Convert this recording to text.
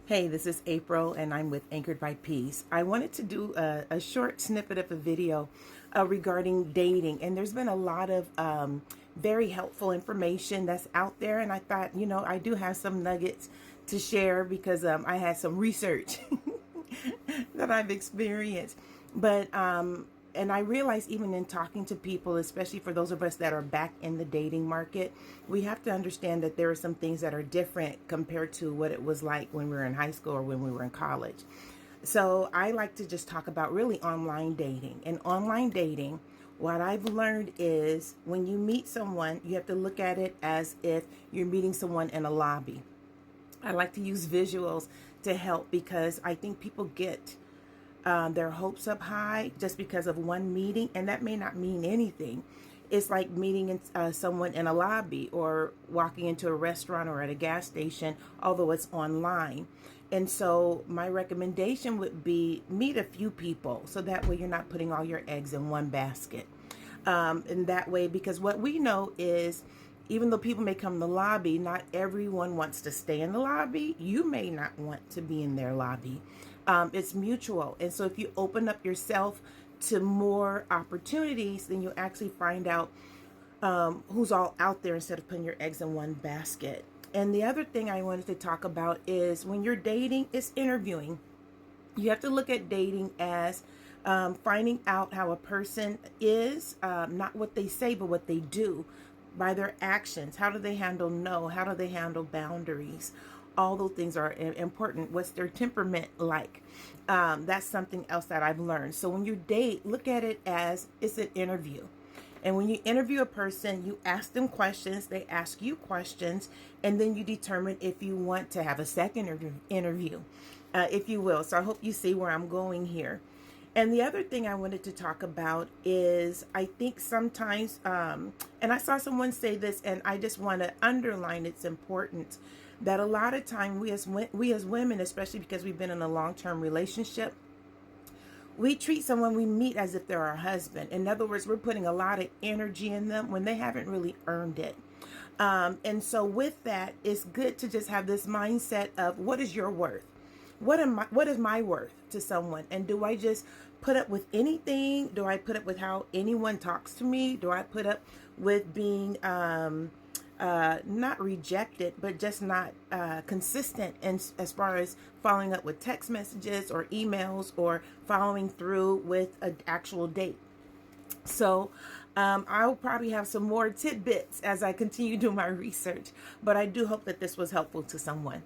Hey, this is April, and I'm with Anchored by Peace. I wanted to do a short snippet of a video regarding dating, and there's been a lot of very helpful information that's out there, and I thought, I do have some nuggets to share because I had some research that I've experienced. But and I realize even in talking to people, especially for those of us that are back in the dating market, we have to understand that there are some things that are different compared to what it was like when we were in high school or when we were in college. So I like to just talk about really online dating. And online dating, what I've learned is when you meet someone, you have to look at it as if you're meeting someone in a lobby. I like to use visuals to help because I think people get their hopes up high just because of one meeting, and that may not mean anything. It's like meeting someone in a lobby or walking into a restaurant or at a gas station, although it's online. And so my recommendation would be meet a few people so that way you're not putting all your eggs in one basket. And that way, because what we know is even though people may come in the lobby, not everyone wants to stay in the lobby. You may not want to be in their lobby. It's mutual. And so if you open up yourself to more opportunities, then you actually find out who's all out there instead of putting your eggs in one basket. And the other thing I wanted to talk about is when you're dating, it's interviewing. You have to look at dating as finding out how a person is, not what they say, but what they do by their actions. How do they handle no? How do they handle boundaries? All those things are important. What's their temperament like? That's something else that I've learned. So when you date, look at it as it's an interview. And when you interview a person, you ask them questions, they ask you questions, and then you determine if you want to have a second interview, if you will. So I hope you see where I'm going here. And the other thing I wanted to talk about is I think sometimes, and I saw someone say this, and I just want to underline its importance, that a lot of time we as women, especially because we've been in a long-term relationship, we treat someone we meet as if they're our husband. In other words, we're putting a lot of energy in them when they haven't really earned it. And so with that, it's good to just have this mindset of what is your worth? What is my worth to someone? And do I just put up with anything? Do I put up with how anyone talks to me? Do I put up with being not rejected, but just not consistent and as far as following up with text messages or emails or following through with an actual date? So I'll probably have some more tidbits as I continue doing my research, but I do hope that this was helpful to someone.